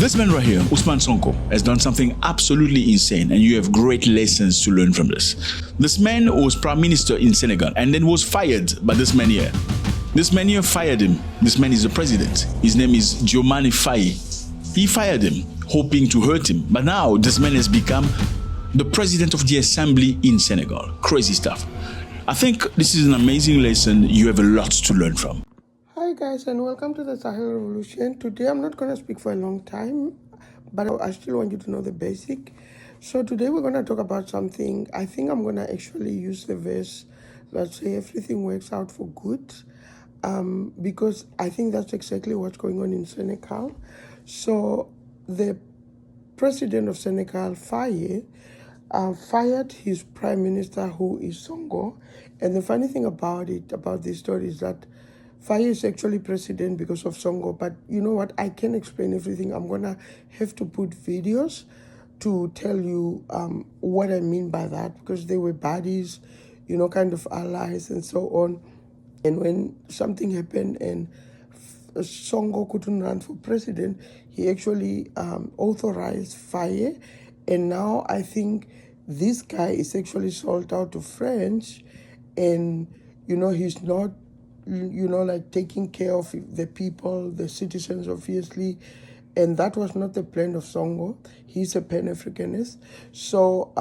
This man right here, Ousmane Sonko, has done something absolutely insane, and you have great lessons to learn from this. This man was prime minister in Senegal and then was fired by this man here. This man here fired him. This man is the president. His name is Diomaye Faye. He fired him, hoping to hurt him. But now this man has become the president of the assembly in Senegal. Crazy stuff. I think this is an amazing lesson. You have a lot to learn from. Hi guys, and welcome to the Sahel Revolution. Today I'm not going to speak for a long time, but I still want you to know the basic. So today we're going to talk about something. I think I'm going to actually use the verse that say everything works out for good, because I think that's exactly what's going on in Senegal. So the president of Senegal, Faye, fired his prime minister, who is Sonko. And the funny thing about this story is that Faye is actually president because of Sonko. But you know what? I can't explain everything. I'm going to have to put videos to tell you what I mean by that, because they were buddies, kind of allies and so on. And when something happened and Sonko couldn't run for president, he actually authorized Faye. And now I think this guy is actually sold out to French, and he's not like taking care of the people, the citizens, obviously. And that was not the plan of Sonko. He's a Pan-Africanist. So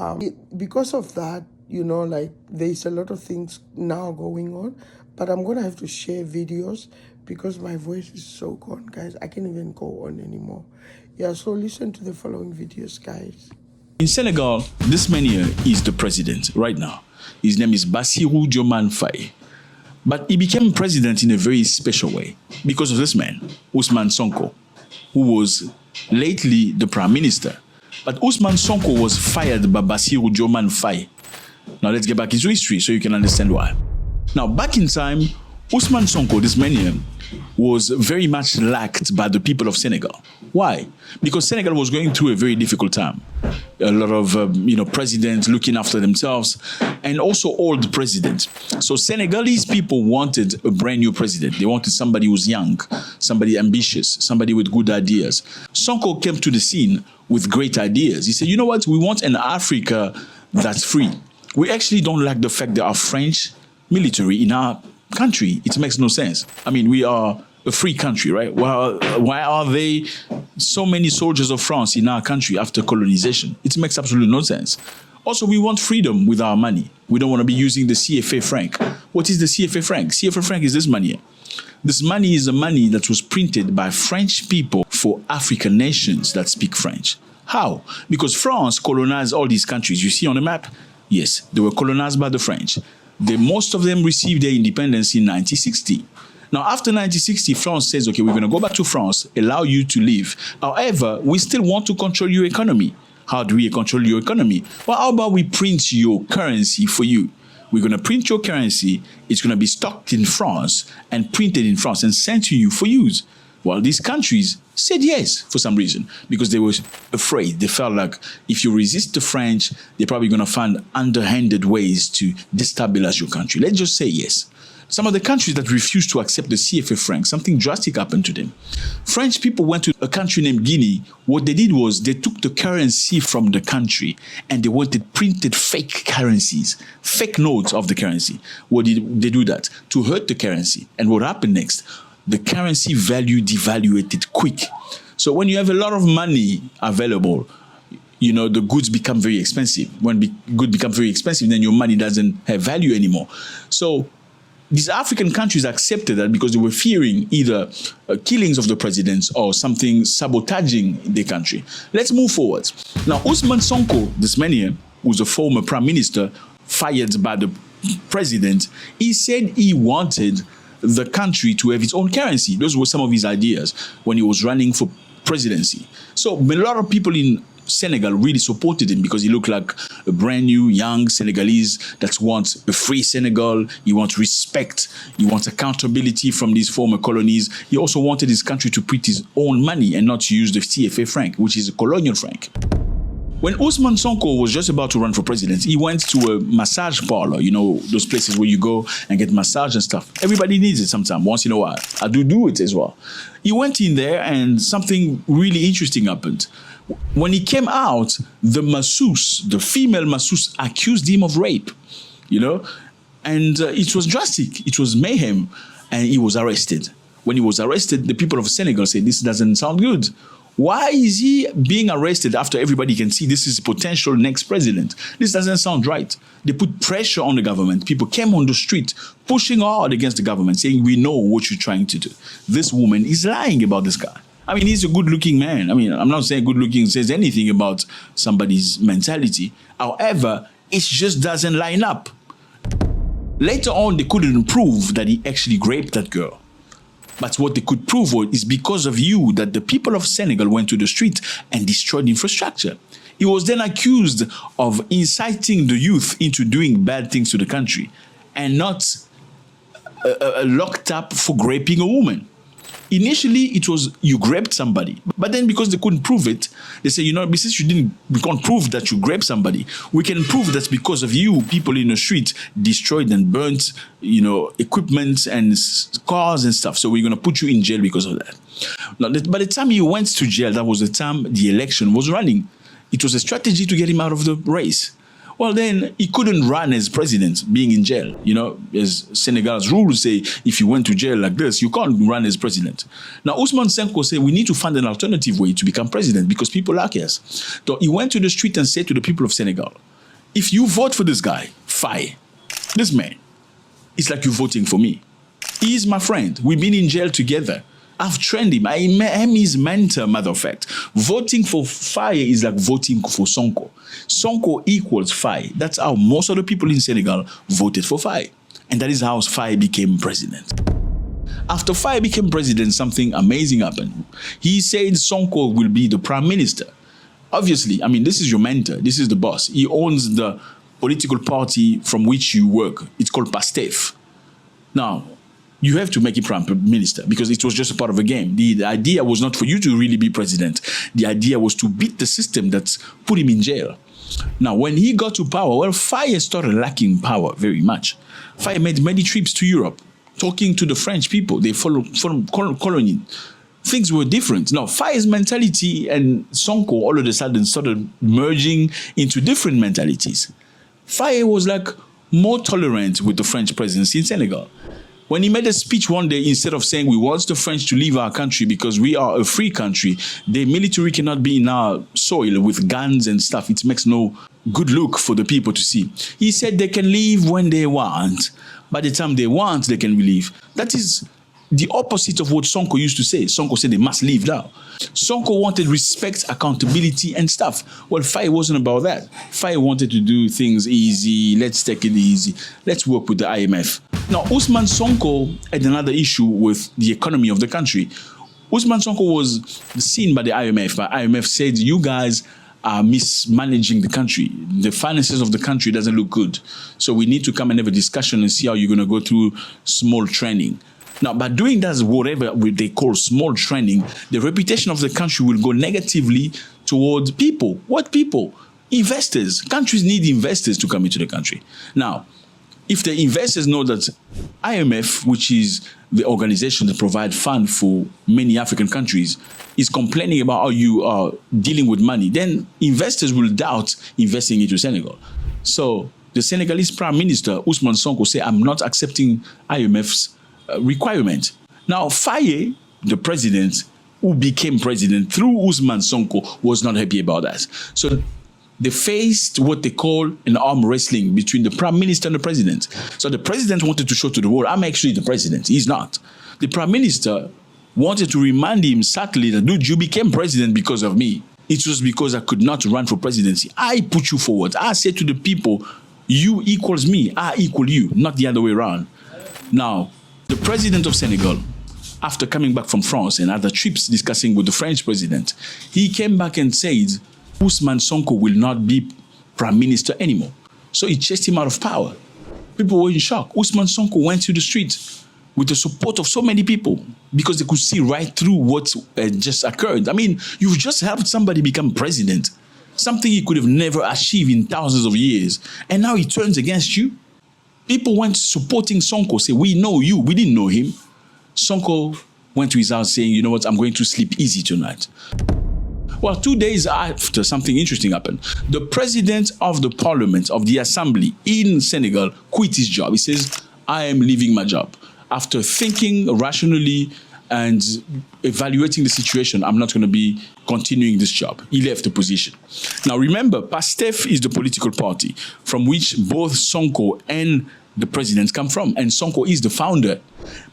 because of that, like there's a lot of things now going on, but I'm going to have to share videos because my voice is so gone, guys. I can't even go on anymore. Yeah, so listen to the following videos, guys. In Senegal, this man here is the president right now. His name is Bassirou Diomaye Faye. But he became president in a very special way because of this man, Ousmane Sonko, who was lately the prime minister. But Ousmane Sonko was fired by Bassirou Diomaye Faye. Now let's get back into history so you can understand why. Now back in time, Ousmane Sonko, this man here, was very much liked by the people of Senegal. Why? Because Senegal was going through a very difficult time. A lot of, presidents looking after themselves, and also old presidents. So Senegalese people wanted a brand new president. They wanted somebody who's young, somebody ambitious, somebody with good ideas. Sonko came to the scene with great ideas. He said, you know what? We want an Africa that's free. We actually don't like the fact there are French military in our country. It makes no sense. I mean, we are a free country, right? Why are they so many soldiers of France in our country after colonization? It makes absolutely no sense. Also, we want freedom with our money. We don't want to be using the CFA franc. What is the CFA franc? CFA franc is this money here. This money is the money that was printed by French people for African nations that speak French. How? Because France colonized all these countries. You see on the map? Yes, they were colonized by the French. Most of them received their independence in 1960. Now, after 1960, France says, okay, we're going to go back to France, allow you to live. However, we still want to control your economy. How do we control your economy? Well, how about we print your currency for you? We're going to print your currency. It's going to be stocked in France and printed in France and sent to you for use. Well, these countries said yes for some reason, because they were afraid. They felt like if you resist the French, they're probably going to find underhanded ways to destabilize your country. Let's just say yes. Some of the countries that refused to accept the CFA franc, something drastic happened to them. French people went to a country named Guinea. What they did was they took the currency from the country and they wanted printed fake currencies, fake notes of the currency. What did they do that? To hurt the currency. And what happened next? The currency value devaluated quick. So when you have a lot of money available, the goods become very expensive. When goods become very expensive, then your money doesn't have value anymore. So these African countries accepted that because they were fearing either killings of the presidents or something sabotaging the country. Let's move forward. Now, Ousmane Sonko, this man here, who's a former prime minister, fired by the president, he said he wanted the country to have its own currency. Those were some of his ideas when he was running for presidency. So a lot of people in Senegal really supported him because he looked like a brand new, young Senegalese that wants a free Senegal. He wants respect. He wants accountability from these former colonies. He also wanted his country to print his own money and not to use the CFA franc, which is a colonial franc. When Ousmane Sonko was just about to run for president, he went to a massage parlor, you know, those places where you go and get massage and stuff. Everybody needs it sometime, once in a while. I do it as well. He went in there and something really interesting happened. When he came out, the masseuse, the female masseuse, accused him of rape, you know, and it was drastic. It was mayhem, and he was arrested. When he was arrested, the people of Senegal said, this doesn't sound good. Why is he being arrested after everybody can see this is potential next president? This doesn't sound right. They put pressure on the government. People came on the street pushing hard against the government, saying, we know what you're trying to do. This woman is lying about this guy. I mean, he's a good-looking man. I mean, I'm not saying good-looking says anything about somebody's mentality. However, it just doesn't line up. Later on, they couldn't prove that he actually raped that girl. But what they could prove is because of you that the people of Senegal went to the street and destroyed infrastructure. He was then accused of inciting the youth into doing bad things to the country and not locked up for raping a woman. Initially, it was you grabbed somebody. But then because they couldn't prove it, they say, you know, since we can't prove that you grabbed somebody, we can prove that because of you, people in the street destroyed and burnt, you know, equipment and cars and stuff. So we're going to put you in jail because of that. Now, by the time he went to jail, that was the time the election was running. It was a strategy to get him out of the race. Well, then he couldn't run as president being in jail. You know, as Senegal's rules say, if you went to jail like this, you can't run as president. Now, Ousmane Sonko said, we need to find an alternative way to become president because people like us. So he went to the street and said to the people of Senegal, if you vote for this guy, Faye, this man, it's like you're voting for me. He is my friend. We've been in jail together. I've trained him. I am his mentor, matter of fact. Voting for Faye is like voting for Sonko. Sonko equals Faye. That's how most of the people in Senegal voted for Faye. And that is how Faye became president. After Faye became president, something amazing happened. He said Sonko will be the prime minister. Obviously, I mean, this is your mentor. This is the boss. He owns the political party from which you work. It's called PASTEF. Now, you have to make him prime minister because it was just a part of a game. The idea was not for you to really be president. The idea was to beat the system that put him in jail. Now, when he got to power, well, Faye started lacking power very much. Faye made many trips to Europe, talking to the French people. They followed colony. Things were different. Now, Faye's mentality and Sonko all of a sudden started merging into different mentalities. Faye was like more tolerant with the French presidency in Senegal. When he made a speech one day, instead of saying we want the French to leave our country because we are a free country, the military cannot be in our soil with guns and stuff. It makes no good look for the people to see. He said they can leave when they want. By the time they want, they can leave. That is the opposite of what Sonko used to say. Sonko said they must leave now. Sonko wanted respect, accountability, and stuff. Well, Faye wasn't about that. Faye wanted to do things easy. Let's take it easy. Let's work with the IMF. Now, Ousmane Sonko had another issue with the economy of the country. Ousmane Sonko was seen by the IMF. But IMF said, you guys are mismanaging the country. The finances of the country doesn't look good. So we need to come and have a discussion and see how you're going to go through small training. Now, by doing that, whatever they call small training, the reputation of the country will go negatively towards people. What people? Investors. Countries need investors to come into the country. Now, if the investors know that IMF, which is the organization that provides funds for many African countries, is complaining about how you are dealing with money, then investors will doubt investing into Senegal. So the Senegalese Prime Minister, Ousmane Sonko, said, I'm not accepting IMF's requirement. Now, Faye, the president who became president through Ousmane Sonko, was not happy about that. So they faced what they call an arm wrestling between the prime minister and the president. So the president wanted to show to the world, I'm actually the president. He's not. The prime minister wanted to remind him subtly that, dude, you became president because of me. It was because I could not run for presidency. I put you forward. I said to the people, you equals me, I equal you, not the other way around. Now, the president of Senegal, after coming back from France and other trips discussing with the French president, he came back and said, Ousmane Sonko will not be prime minister anymore. So he chased him out of power. People were in shock. Ousmane Sonko went to the street with the support of so many people because they could see right through what just occurred. I mean, you've just helped somebody become president. something he could have never achieved in thousands of years. And now he turns against you. People went supporting Sonko, say, we know you, we didn't know him. Sonko went to his house saying, you know what, I'm going to sleep easy tonight. Well, 2 days after, something interesting happened. The president of the parliament, of the assembly in Senegal, quit his job. He says, I am leaving my job. After thinking rationally and evaluating the situation, I'm not going to be continuing this job. He left the position. Now, remember, PASTEF is the political party from which both Sonko and the president come from. And Sonko is the founder.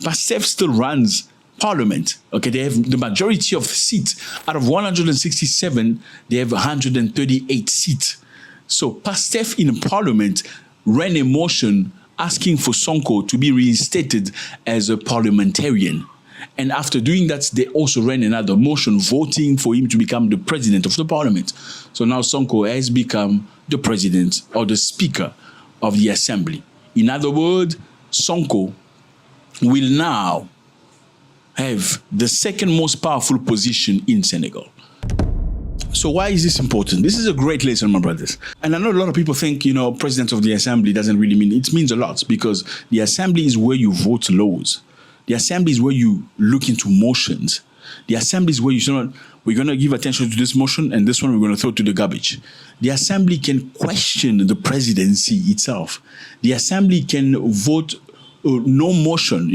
PASTEF still runs parliament. Okay, they have the majority of seats. Out of 167, they have 138 seats. So PASTEF in parliament ran a motion asking for Sonko to be reinstated as a parliamentarian. And after doing that, they also ran another motion voting for him to become the president of the parliament. So now Sonko has become the president or the speaker of the assembly. In other words, Sonko will now have the second most powerful position in Senegal. So why is this important? This is a great lesson, my brothers. And I know a lot of people think, president of the assembly doesn't really mean, it means a lot because the assembly is where you vote laws. The assembly is where you look into motions. The assembly is where you say, we're going to give attention to this motion and this one we're going to throw to the garbage. The assembly can question the presidency itself. The assembly can vote no motion,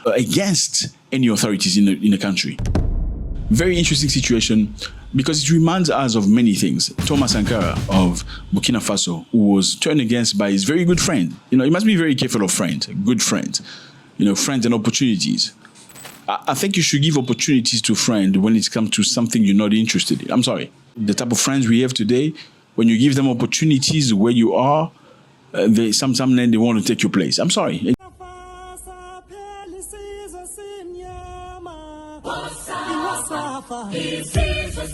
against any authorities in the country. Very interesting situation because it reminds us of many things. Thomas Sankara of Burkina Faso, who was turned against by his very good friend. You must be very careful of friends, good friends. Friends and opportunities. I think you should give opportunities to friends when it comes to something you're not interested in. I'm sorry. The type of friends we have today, when you give them opportunities where you are, sometimes then they want to take your place. I'm sorry. He sees the